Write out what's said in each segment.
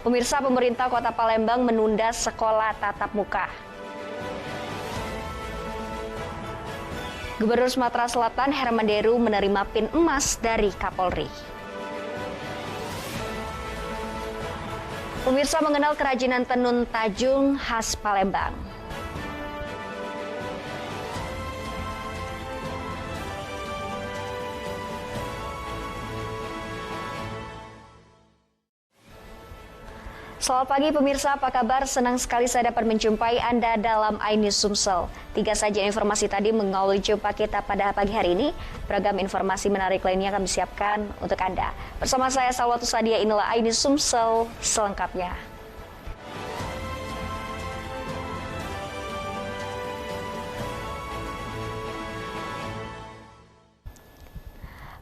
Pemirsa, pemerintah Kota Palembang menunda sekolah tatap muka. Gubernur Sumatera Selatan Herman Deru menerima PIN emas dari Kapolri. Pemirsa mengenal kerajinan tenun Tajung khas Palembang. Selamat pagi pemirsa, apa kabar? Senang sekali saya dapat menjumpai Anda dalam iNews Sumsel. 3 saja informasi tadi mengawali jumpa kita pada pagi hari ini. Beragam informasi menarik lainnya kami siapkan untuk Anda. Bersama saya Salwatus Sadia, inilah iNews Sumsel selengkapnya.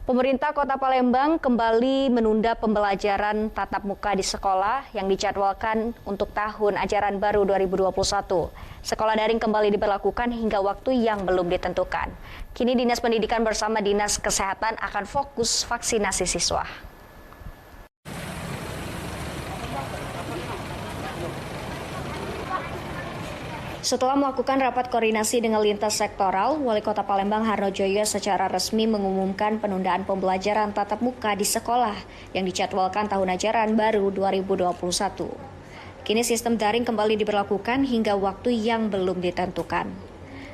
Pemerintah Kota Palembang kembali menunda pembelajaran tatap muka di sekolah yang dijadwalkan untuk tahun ajaran baru 2021. Sekolah daring kembali diberlakukan hingga waktu yang belum ditentukan. Kini Dinas Pendidikan bersama Dinas Kesehatan akan fokus vaksinasi siswa. Setelah melakukan rapat koordinasi dengan lintas sektoral, Wali Kota Palembang Harnojoyo secara resmi mengumumkan penundaan pembelajaran tatap muka di sekolah yang dijadwalkan tahun ajaran baru 2021. Kini sistem daring kembali diberlakukan hingga waktu yang belum ditentukan.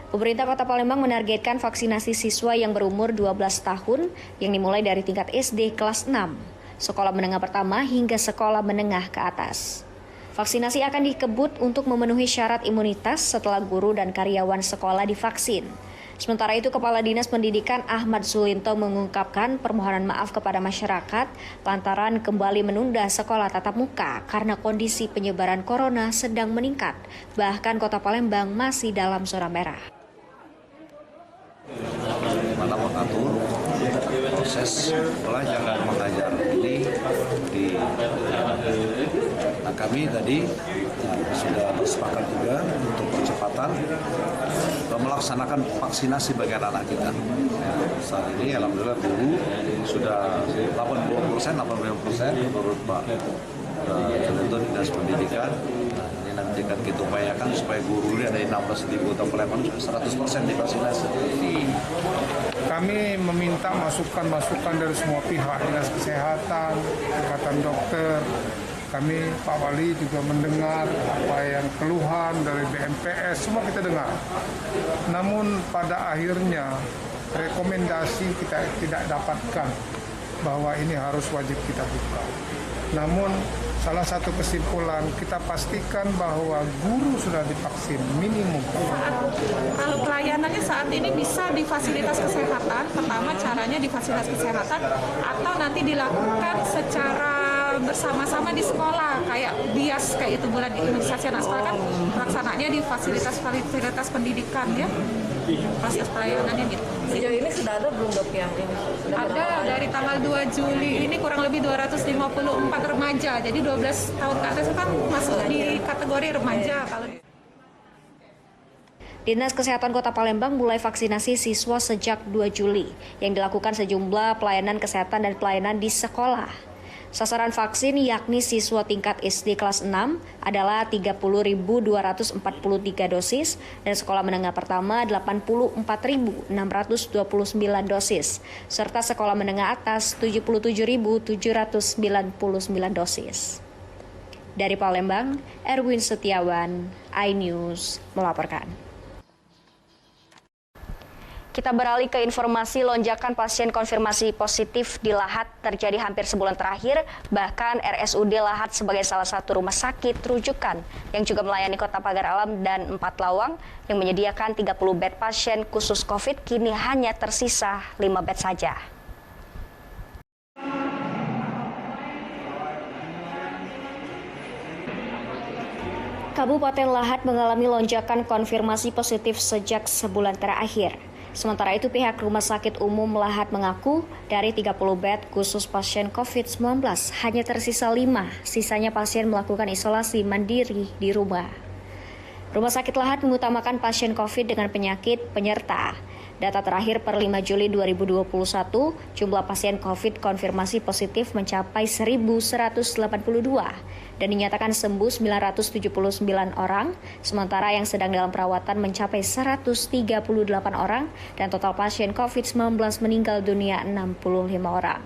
Pemerintah Kota Palembang menargetkan vaksinasi siswa yang berumur 12 tahun yang dimulai dari tingkat SD kelas 6, sekolah menengah pertama hingga sekolah menengah ke atas. Vaksinasi akan dikebut untuk memenuhi syarat imunitas setelah guru dan karyawan sekolah divaksin. Sementara itu, Kepala Dinas Pendidikan Ahmad Zulinto mengungkapkan permohonan maaf kepada masyarakat lantaran kembali menunda sekolah tatap muka karena kondisi penyebaran corona sedang meningkat. Bahkan Kota Palembang masih dalam zona merah. Mana mengatur proses belajar dan mengajar ini kami tadi sudah bersepakat juga untuk percepatan melaksanakan vaksinasi bagi anak-anak kita. Saat ini alhamdulillah guru sudah 80% menurut Pak Contoh Dinas Pendidikan. Ini nanti akan kita upayakan supaya guru ini ada 16.000 atau Palembang 100% divaksinasi. Kami meminta masukan-masukan dari semua pihak, Dinas Kesehatan, Ikatan Dokter. Kami, Pak Wali juga mendengar apa yang keluhan dari BMPS, semua kita dengar. Namun pada akhirnya rekomendasi kita tidak dapatkan bahwa ini harus wajib kita buka. Namun salah satu kesimpulan kita pastikan bahwa guru sudah divaksin minimum. Kalau pelayanannya saat ini bisa di fasilitas kesehatan, pertama caranya di fasilitas kesehatan atau nanti dilakukan secara bersama-sama di sekolah kayak bias kayak itu bulan imunisasi anak sekolah kan pelaksananya di fasilitas pendidikan ya, proses pelayanannya gitu. Sejauh ini sudah ada belum dok yang ada dari tanggal 2 Juli ini kurang lebih 254 remaja, jadi 12 tahun ke atas kan masuk di kategori remaja. Kalau Dinas Kesehatan Kota Palembang mulai vaksinasi siswa sejak 2 Juli yang dilakukan sejumlah pelayanan kesehatan dan pelayanan di sekolah. Sasaran vaksin yakni siswa tingkat SD kelas 6 adalah 30.243 dosis dan sekolah menengah pertama 84.629 dosis serta sekolah menengah atas 77.799 dosis. Dari Palembang, Erwin Setiawan, iNews melaporkan. Kita beralih ke informasi lonjakan pasien konfirmasi positif di Lahat terjadi hampir sebulan terakhir. Bahkan RSUD Lahat sebagai salah satu rumah sakit rujukan yang juga melayani Kota Pagar Alam dan 4 Lawang yang menyediakan 30 bed pasien khusus COVID kini hanya tersisa 5 bed saja. Kabupaten Lahat mengalami lonjakan konfirmasi positif sejak sebulan terakhir. Sementara itu pihak Rumah Sakit Umum Lahat mengaku dari 30 bed khusus pasien COVID-19 hanya tersisa 5, sisanya pasien melakukan isolasi mandiri di rumah. Rumah Sakit Lahat mengutamakan pasien COVID dengan penyakit penyerta. Data terakhir per 5 Juli 2021, jumlah pasien COVID konfirmasi positif mencapai 1.182 dan dinyatakan sembuh 979 orang, sementara yang sedang dalam perawatan mencapai 138 orang dan total pasien COVID-19 meninggal dunia 65 orang.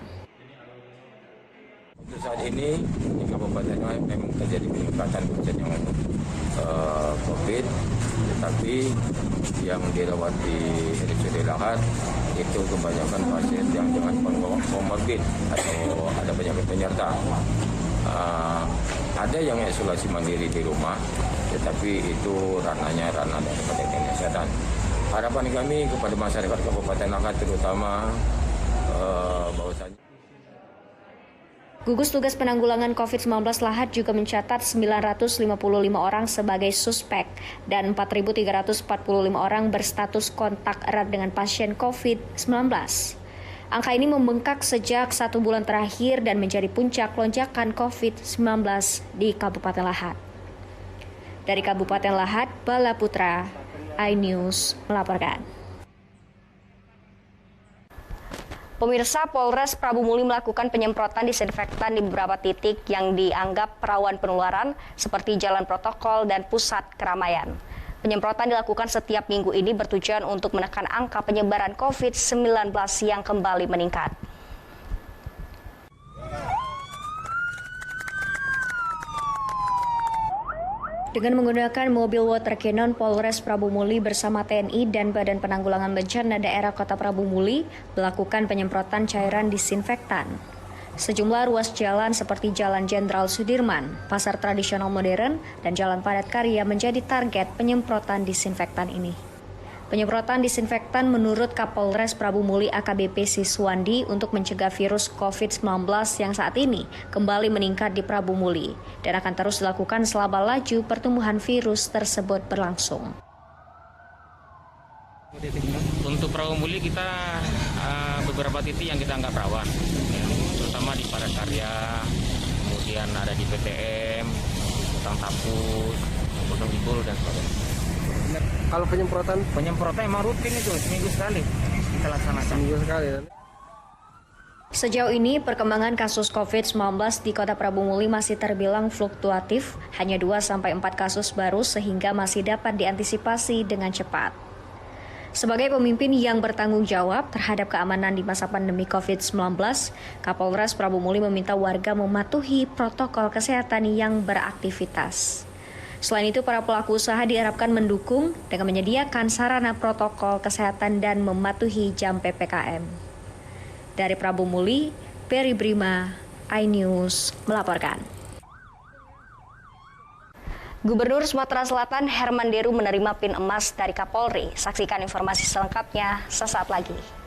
Untuk saat ini di Kabupaten memang terjadi peningkatan pasien yang COVID, tetapi yang dirawat di RSUD Lahad itu kebanyakan pasien yang dengan komorbid atau ada penyakit penyerta. Ada yang isolasi mandiri di rumah, tetapi itu ranah daripada teknik kesehatan. Harapan kami kepada masyarakat Kabupaten Lahad terutama bahwasanya Gugus Tugas Penanggulangan COVID-19 Lahad juga mencatat 955 orang sebagai suspek dan 4.345 orang berstatus kontak erat dengan pasien COVID-19. Angka ini membengkak sejak 1 bulan terakhir dan menjadi puncak lonjakan COVID-19 di Kabupaten Lahad. Dari Kabupaten Lahad, Bala Putra, iNews melaporkan. Pemirsa, Polres Prabu Muli melakukan penyemprotan disinfektan di beberapa titik yang dianggap rawan penularan seperti jalan protokol dan pusat keramaian. Penyemprotan dilakukan setiap minggu ini bertujuan untuk menekan angka penyebaran COVID-19 yang kembali meningkat. Dengan menggunakan mobil water cannon, Polres Prabu Muli bersama TNI dan Badan Penanggulangan Bencana Daerah Kota Prabu Muli melakukan penyemprotan cairan disinfektan. Sejumlah ruas jalan seperti Jalan Jenderal Sudirman, Pasar Tradisional Modern, dan Jalan Padat Karya menjadi target penyemprotan disinfektan ini. Penyemprotan disinfektan menurut Kapolres Prabu Muli AKBP Siswandi untuk mencegah virus COVID-19 yang saat ini kembali meningkat di Prabu Muli dan akan terus dilakukan selama laju pertumbuhan virus tersebut berlangsung. Untuk Prabu Muli kita beberapa titik yang kita anggap rawan, terutama di Padat Karya, kemudian ada di PTM, Utang Tapus, Gunung Kidul dan sebagainya. Kalau penyemprotan emang rutin itu, seminggu sekali kita laksanakan. Sejauh ini, perkembangan kasus COVID-19 di Kota Prabu Muli masih terbilang fluktuatif, hanya 2-4 kasus baru sehingga masih dapat diantisipasi dengan cepat. Sebagai pemimpin yang bertanggung jawab terhadap keamanan di masa pandemi COVID-19, Kapolres Prabu Muli meminta warga mematuhi protokol kesehatan yang beraktivitas. Selain itu, para pelaku usaha diharapkan mendukung dengan menyediakan sarana protokol kesehatan dan mematuhi jam PPKM. Dari Prabu Muli, Peri Brima, iNews melaporkan. Gubernur Sumatera Selatan Herman Deru menerima PIN emas dari Kapolri. Saksikan informasi selengkapnya sesaat lagi.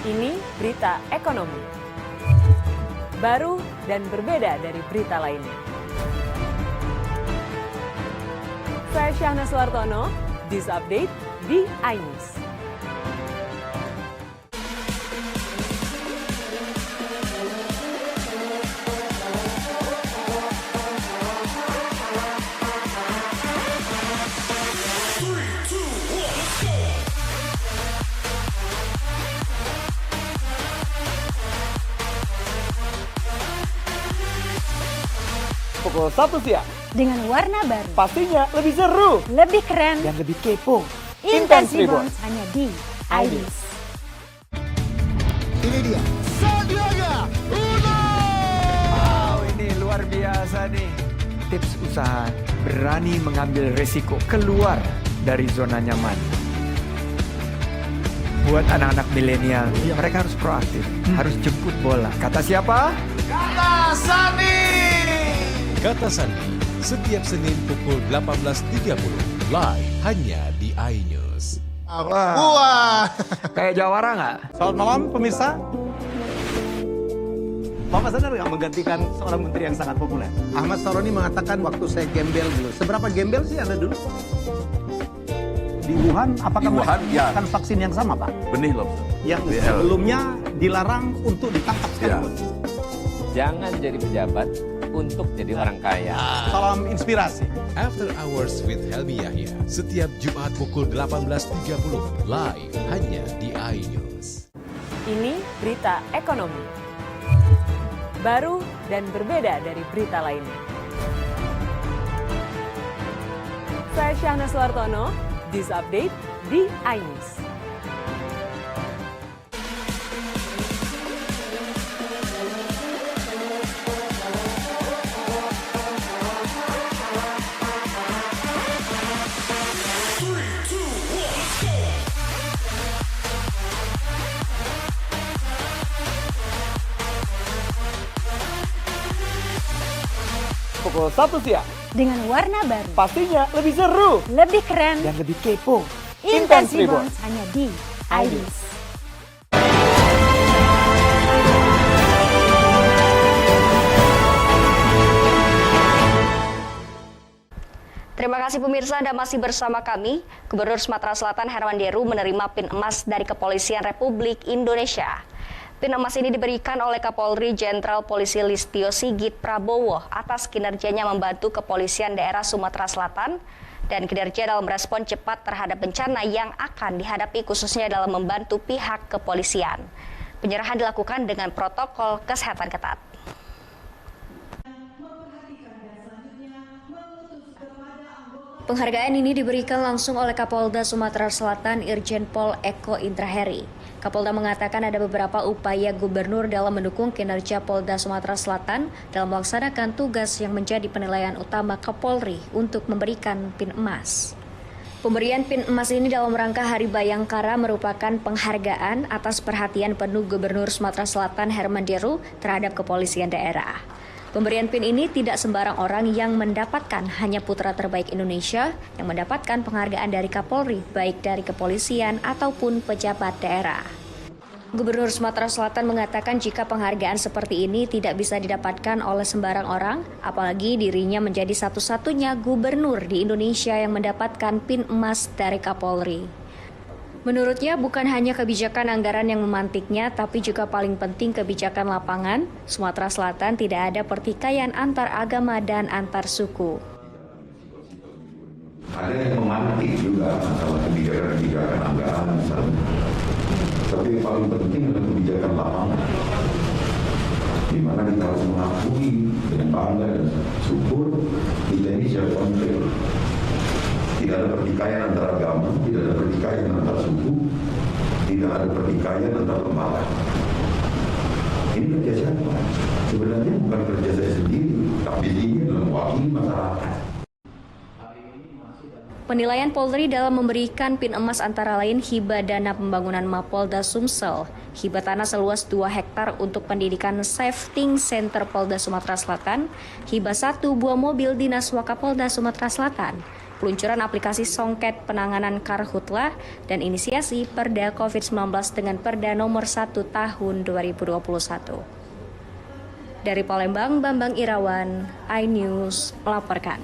Ini berita ekonomi. Baru dan berbeda dari berita lainnya. Saya Syahna Suartono, This Update di iNews. pukul 1 siang. Dengan warna baru, Pastinya lebih seru lebih keren, dan lebih kepo. Intense Reborns hanya di iNews. Ini dia, Sandiaga Uno. Wow, ini luar biasa nih. Tips usaha berani mengambil resiko keluar dari zona nyaman. Buat anak-anak milenial, mereka harus proaktif, harus jemput bola. Kata siapa? Kata Sandi. Kata Sandi, setiap Senin pukul 18.30, live hanya di iNews. Wah. Kayak Jawara nggak? Selamat malam pemirsa. Bapak sadar nggak menggantikan seorang menteri yang sangat populer? Ahmad Saroni mengatakan waktu saya gembel dulu. Seberapa gembel sih Anda dulu? Di Wuhan, apakah Di Wuhan, ya. menggunakan vaksin yang sama, Pak? Benih lobster. Yang sebelumnya dilarang untuk ditangkap sekarang. Jangan jadi pejabat untuk jadi orang kaya. Salam inspirasi. After Hours with Helmi Yahya, setiap Jumat pukul 18.30, live hanya di iNews. Ini berita ekonomi. Baru dan berbeda dari berita lainnya. Saya Syahna Suartono, This Update di iNews. Pukul 1 siang. Dengan warna baru. Pastinya lebih seru. Lebih keren. Dan lebih kepo. Intense Reborns hanya di iNews. Terima kasih pemirsa, Anda masih bersama kami. Gubernur Sumatera Selatan Herman Deru menerima PIN emas dari Kepolisian Republik Indonesia. PIN emas ini diberikan oleh Kapolri Jenderal Polisi Listio Sigit Prabowo atas kinerjanya membantu kepolisian daerah Sumatera Selatan dan kinerja dalam respon cepat terhadap bencana yang akan dihadapi khususnya dalam membantu pihak kepolisian. Penyerahan dilakukan dengan protokol kesehatan ketat. Penghargaan ini diberikan langsung oleh Kapolda Sumatera Selatan Irjen Pol Eko Indraheri. Kapolda mengatakan ada beberapa upaya gubernur dalam mendukung kinerja Polda Sumatera Selatan dalam melaksanakan tugas yang menjadi penilaian utama Kapolri untuk memberikan PIN emas. Pemberian PIN emas ini dalam rangka Hari Bayangkara merupakan penghargaan atas perhatian penuh Gubernur Sumatera Selatan Herman Deru terhadap kepolisian daerah. Pemberian PIN ini tidak sembarang orang yang mendapatkan, hanya putra terbaik Indonesia yang mendapatkan penghargaan dari Kapolri, baik dari kepolisian ataupun pejabat daerah. Gubernur Sumatera Selatan mengatakan jika penghargaan seperti ini tidak bisa didapatkan oleh sembarang orang, apalagi dirinya menjadi satu-satunya gubernur di Indonesia yang mendapatkan PIN emas dari Kapolri. Menurutnya bukan hanya kebijakan anggaran yang memantiknya, tapi juga paling penting kebijakan lapangan. Sumatera Selatan tidak ada pertikaian antar agama dan antar suku. Ada yang memantik juga masalah kebijakan anggaran misalnya. Tapi yang paling penting adalah kebijakan lapangan. Di mana kita harus mengakui dengan bangga dan syukur kita ini siap konflik. Tidak ada pertikaian antara agama, tidak ada pertikaian antar suku, tidak ada pertikaian antar lembaga. Ini kerja siapa? Sebenarnya bukan kerja saya sendiri, tapi ini adalah mewakili masyarakat. Penilaian Polri dalam memberikan PIN emas antara lain hibah dana pembangunan Mapolda Sumsel, hibah tanah seluas 2 hektar untuk pendidikan Safety Center Polda Sumatera Selatan, hibah 1 buah mobil Dinas Wakapolda Sumatera Selatan, peluncuran aplikasi songket penanganan karhutlah, dan inisiasi Perda COVID-19 dengan Perda nomor 1 tahun 2021. Dari Palembang, Bambang Irawan, iNews melaporkan.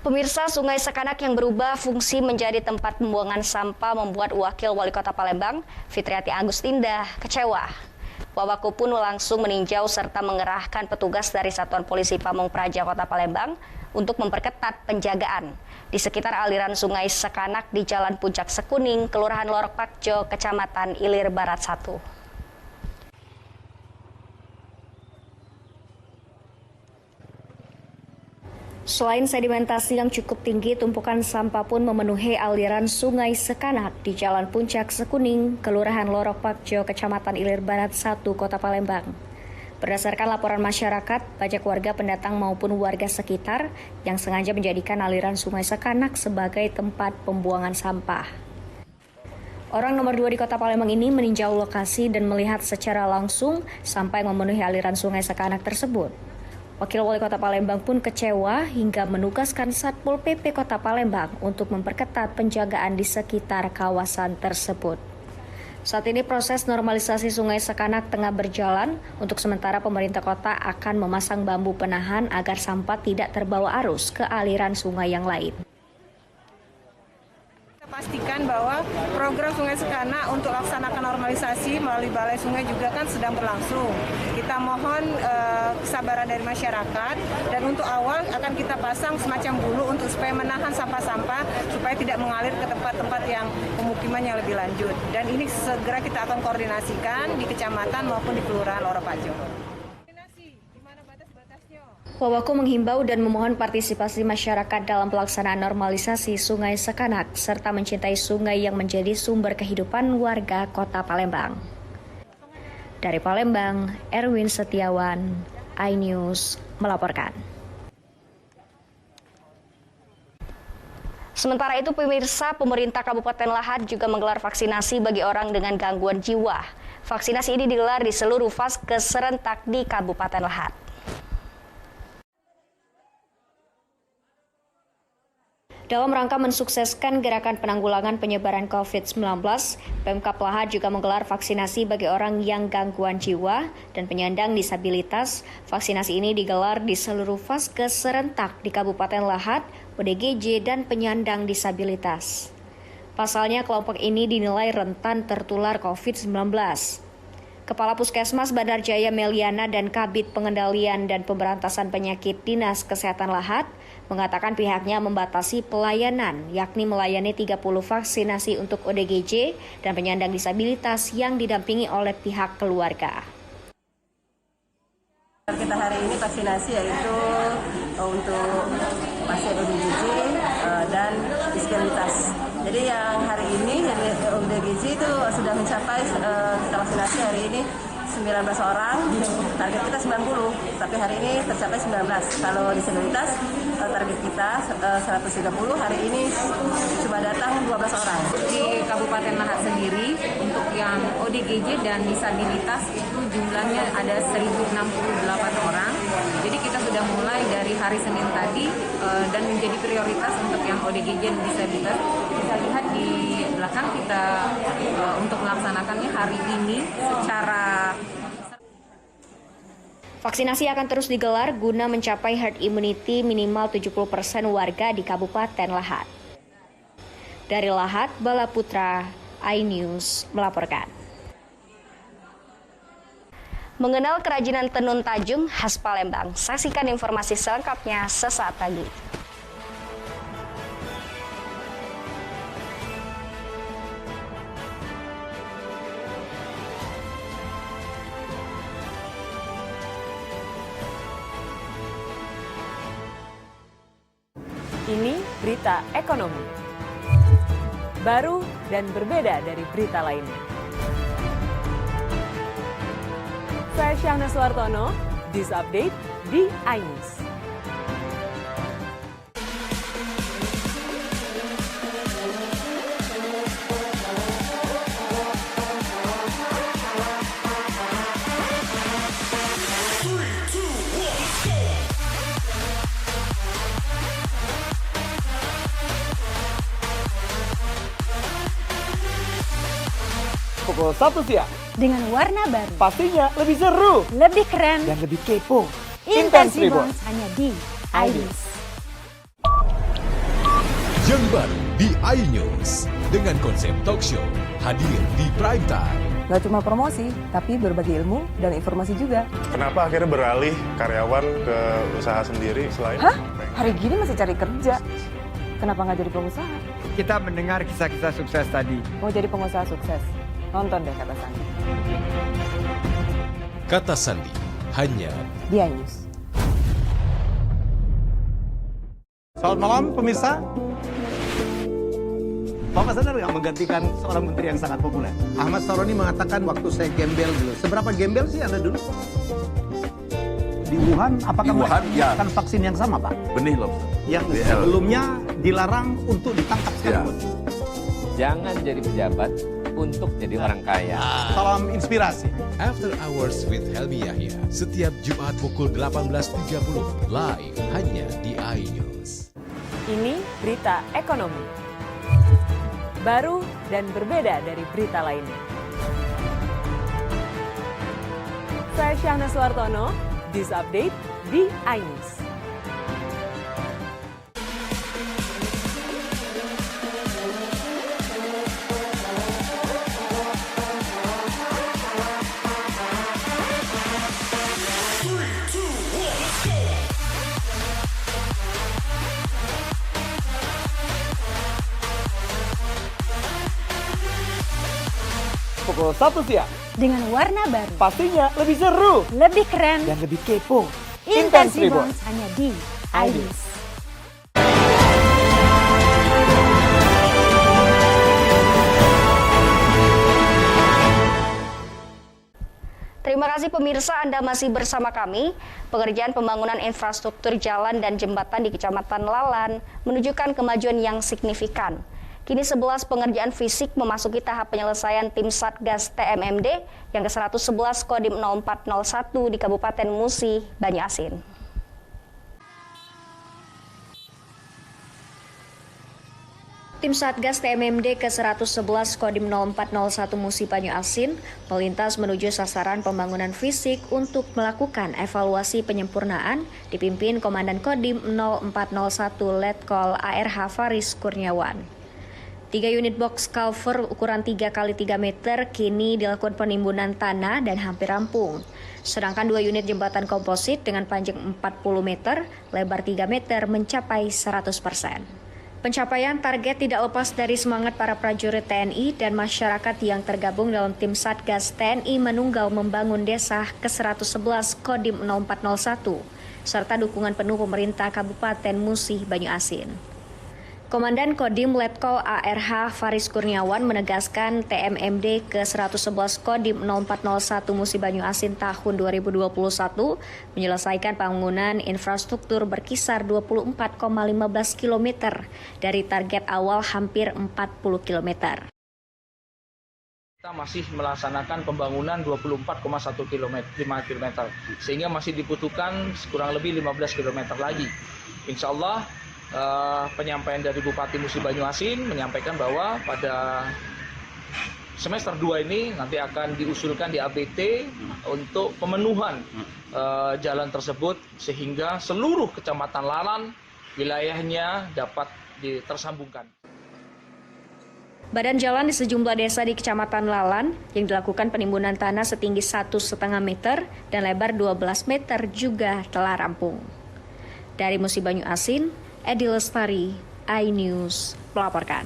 Pemirsa, Sungai Sekanak yang berubah fungsi menjadi tempat pembuangan sampah membuat Wakil Wali Kota Palembang, Fitriati Agustinda, kecewa. Wawako pun langsung meninjau serta mengerahkan petugas dari Satuan Polisi Pamong Praja Kota Palembang untuk memperketat penjagaan di sekitar aliran Sungai Sekanak di Jalan Puncak Sekuning, Kelurahan Lorok Pakjo, Kecamatan Ilir Barat 1. Selain sedimentasi yang cukup tinggi, tumpukan sampah pun memenuhi aliran Sungai Sekanak di Jalan Puncak Sekuning, Kelurahan Lorok Pakjo, Kecamatan Ilir Barat 1, Kota Palembang. Berdasarkan laporan masyarakat, banyak warga pendatang maupun warga sekitar yang sengaja menjadikan aliran Sungai Sekanak sebagai tempat pembuangan sampah. Orang nomor 2 di Kota Palembang ini meninjau lokasi dan melihat secara langsung sampah yang memenuhi aliran Sungai Sekanak tersebut. Wakil Wali Kota Palembang pun kecewa hingga menugaskan Satpol PP Kota Palembang untuk memperketat penjagaan di sekitar kawasan tersebut. Saat ini proses normalisasi Sungai Sekanak tengah berjalan. Untuk sementara pemerintah kota akan memasang bambu penahan agar sampah tidak terbawa arus ke aliran sungai yang lain. Pastikan bahwa program Sungai Sekana untuk laksanakan normalisasi melalui Balai Sungai juga kan sedang berlangsung. Kita mohon kesabaran dari masyarakat, dan untuk awal akan kita pasang semacam bulu untuk supaya menahan sampah-sampah supaya tidak mengalir ke tempat-tempat yang pemukiman yang lebih lanjut. Dan ini segera kita akan koordinasikan di kecamatan maupun di kelurahan Loro Pajo. Wawaku menghimbau dan memohon partisipasi masyarakat dalam pelaksanaan normalisasi Sungai Sekanak serta mencintai sungai yang menjadi sumber kehidupan warga Kota Palembang. Dari Palembang, Erwin Setiawan, iNews melaporkan. Sementara itu, pemirsa, pemerintah Kabupaten Lahat juga menggelar vaksinasi bagi orang dengan gangguan jiwa. Vaksinasi ini digelar di seluruh vaskes serentak di Kabupaten Lahat. Dalam rangka mensukseskan gerakan penanggulangan penyebaran COVID-19, Pemkab Lahat juga menggelar vaksinasi bagi orang yang gangguan jiwa dan penyandang disabilitas. Vaksinasi ini digelar di seluruh vaskes serentak di Kabupaten Lahat, ODGJ, dan penyandang disabilitas. Pasalnya, kelompok ini dinilai rentan tertular COVID-19. Kepala Puskesmas Bandar Jaya Meliana dan Kabid Pengendalian dan Pemberantasan Penyakit Dinas Kesehatan Lahat mengatakan pihaknya membatasi pelayanan, yakni melayani 30 vaksinasi untuk ODGJ dan penyandang disabilitas yang didampingi oleh pihak keluarga. Kita hari ini vaksinasi yaitu untuk pasien ODGJ dan disabilitas. Jadi yang hari ini jadi ODGJ itu sudah mencapai kita vaksinasi hari ini 19 orang, target kita 90, tapi hari ini tercapai 19. Kalau disabilitas, target kita 130, hari ini cuma datang 12 orang. Di Kabupaten Lahat sendiri, untuk yang ODGJ dan disabilitas itu jumlahnya ada 1.068 orang. Jadi kita sudah mulai dari hari Senin tadi dan menjadi prioritas untuk yang ODGJ dan disabilitas. Bisa lihat di belakang kita untuk melaksanakannya hari ini secara vaksinasi akan terus digelar guna mencapai herd immunity minimal 70% warga di Kabupaten Lahat. Dari Lahat, Bala Putra, iNews melaporkan. Mengenal kerajinan tenun tajung khas Palembang, saksikan informasi selengkapnya sesaat lagi. Ini berita ekonomi. Baru dan berbeda dari berita lainnya. Saya Syahna Suartono, This Update di iNews. Pukul 1 siang. Dengan warna baru. Pastinya lebih seru. Lebih keren. Dan lebih kepo. Intense Reborns hanya di iNews. Yang baru di iNews. Dengan konsep talk show. Hadir di prime time. Gak cuma promosi, tapi berbagi ilmu dan informasi juga. Kenapa akhirnya beralih karyawan ke usaha sendiri selain? Hah? Hari gini masih cari kerja. Kenapa nggak jadi pengusaha? Kita mendengar kisah-kisah sukses tadi. Mau jadi pengusaha sukses? Nonton deh Kata Sandi. Kata Sandi, hanya di iNews. Selamat malam pemirsa. Bapak sadar nggak menggantikan seorang menteri yang sangat populer? Ahmad Saroni mengatakan waktu saya gembel dulu. Seberapa gembel sih Anda dulu? Di Wuhan, apakah menggunakan vaksin yang sama, Pak? Benih loh. Yang sebelumnya dilarang untuk ditangkap sekarang. Jangan jadi pejabat untuk jadi orang kaya. Salam inspirasi. After Hours with Helmi Yahya. Setiap Jumat pukul 18.30. Live hanya di iNews. Ini berita ekonomi. Baru dan berbeda dari berita lainnya. Saya Syahna Suartono, This Update di iNews. pukul 1 siang. Dengan warna baru. Pastinya lebih seru. Lebih keren. Dan lebih kepo. Intense Reborn hanya di iNews. Terima kasih pemirsa, Anda masih bersama kami. Pengerjaan pembangunan infrastruktur jalan dan jembatan di Kecamatan Lalan menunjukkan kemajuan yang signifikan. Kini 11 pengerjaan fisik memasuki tahap penyelesaian tim Satgas TMMD yang ke-111 Kodim 0401 di Kabupaten Musi, Banyuasin. Tim Satgas TMMD ke-111 Kodim 0401 Musi Banyuasin melintas menuju sasaran pembangunan fisik untuk melakukan evaluasi penyempurnaan dipimpin Komandan Kodim 0401 Letkol ARH Faris Kurniawan. 3 unit box culvert ukuran 3x3 meter kini dilakukan penimbunan tanah dan hampir rampung. Sedangkan 2 unit jembatan komposit dengan panjang 40 meter, lebar 3 meter mencapai 100%. Pencapaian target tidak lepas dari semangat para prajurit TNI dan masyarakat yang tergabung dalam tim Satgas TNI Manunggal membangun desa ke-111 Kodim 0401, serta dukungan penuh pemerintah Kabupaten Musi Banyuasin. Komandan Kodim Letkol ARH Faris Kurniawan menegaskan TMMD ke-111 Kodim 0401 Musi Banyuasin tahun 2021 menyelesaikan pembangunan infrastruktur berkisar 24,15 km dari target awal hampir 40 km. Kita masih melaksanakan pembangunan 24,1 km, sehingga masih dibutuhkan kurang lebih 15 km lagi. Insya Allah penyampaian dari Bupati Musi Banyuasin menyampaikan bahwa pada semester 2 ini nanti akan diusulkan di ABT untuk pemenuhan jalan tersebut sehingga seluruh Kecamatan Lalan wilayahnya dapat tersambungkan. Badan jalan di sejumlah desa di Kecamatan Lalan yang dilakukan penimbunan tanah setinggi 1,5 meter dan lebar 12 meter juga telah rampung. Dari Musi Banyuasin, Edi Lestari, iNews melaporkan.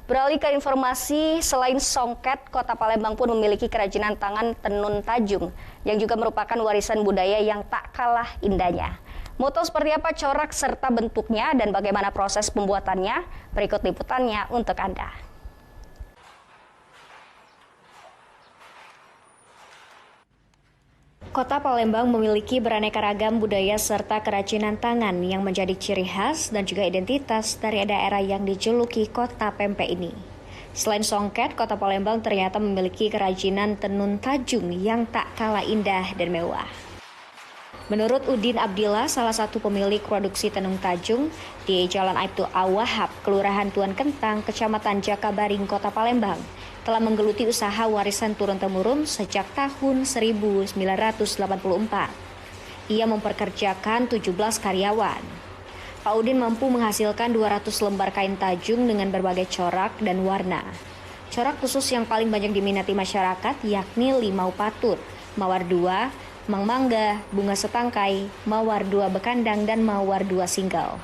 Beralih ke informasi, selain songket, Kota Palembang pun memiliki kerajinan tangan tenun tajung yang juga merupakan warisan budaya yang tak kalah indahnya. Mau tahu seperti apa corak serta bentuknya dan bagaimana proses pembuatannya? Berikut liputannya untuk Anda. Kota Palembang memiliki beraneka ragam budaya serta kerajinan tangan yang menjadi ciri khas dan juga identitas dari daerah yang dijuluki Kota Pempek ini. Selain songket, Kota Palembang ternyata memiliki kerajinan tenun tajung yang tak kalah indah dan mewah. Menurut Udin Abdillah, salah satu pemilik produksi tenun tajung di Jalan Aibtu Awahab, Kelurahan Tuan Kentang, Kecamatan Jakabaring, Kota Palembang, telah menggeluti usaha warisan turun-temurun sejak tahun 1984. Ia memperkerjakan 17 karyawan. Pak Udin mampu menghasilkan 200 lembar kain tajung dengan berbagai corak dan warna. Corak khusus yang paling banyak diminati masyarakat yakni limau patut, mawar 2, mang mangga, bunga setangkai, mawar 2 bekandang, dan mawar 2 single.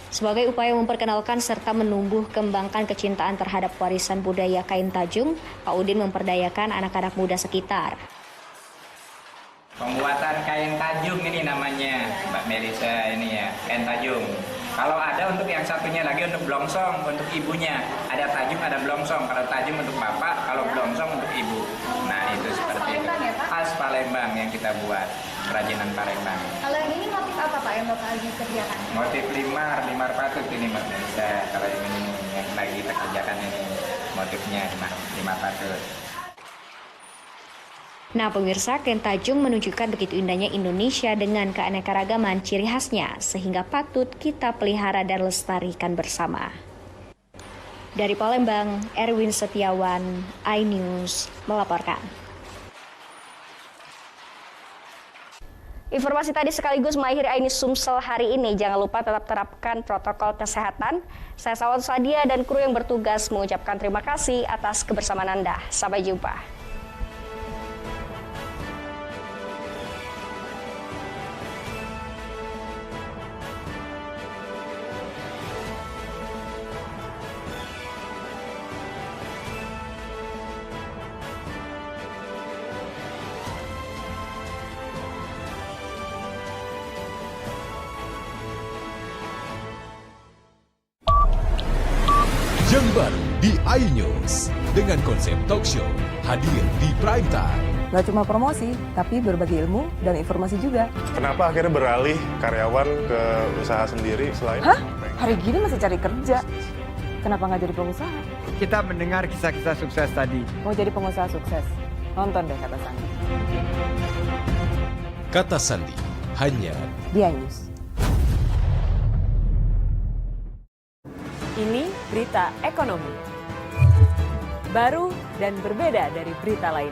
Sebagai upaya memperkenalkan serta menumbuh kembangkan kecintaan terhadap warisan budaya kain tajung, Pak Udin memperdayakan anak-anak muda sekitar. Pembuatan kain tajung ini namanya, Mbak Melisa ini ya, kain tajung. Kalau ada untuk yang satunya lagi untuk blongsong, untuk ibunya. Ada tajung, ada blongsong. Kalau tajung untuk bapak, kalau blongsong untuk ibu. Nah itu seperti itu. Khas Palembang yang kita buat, kerajinan Palembang. Kalau yang ini motif apa Pak yang Bapak lagi kerjakan? Motif limar patut ini Mbak Melisa. Kalau yang ini yang lagi kita kerjakan ini motifnya limar patut. Nah pemirsa, kain tajung menunjukkan begitu indahnya Indonesia dengan keanekaragaman ciri khasnya, sehingga patut kita pelihara dan lestarikan bersama. Dari Palembang, Erwin Setiawan, iNews melaporkan. Informasi tadi sekaligus mengakhiri iNews Sumsel hari ini. Jangan lupa tetap terapkan protokol kesehatan. Saya Sawal Sadia dan kru yang bertugas mengucapkan terima kasih atas kebersamaan Anda. Sampai jumpa. di iNews dengan konsep talk show hadir di prime time. Gak cuma promosi, tapi berbagi ilmu dan informasi juga. Kenapa akhirnya beralih karyawan ke usaha sendiri selain? Hah? Hari gini masih cari kerja. Kenapa nggak jadi pengusaha? Kita mendengar kisah-kisah sukses tadi. Mau jadi pengusaha sukses? Nonton deh Kata Sandi. Kata Sandi hanya di iNews. Ini berita ekonomi. Baru dan berbeda dari berita lainnya.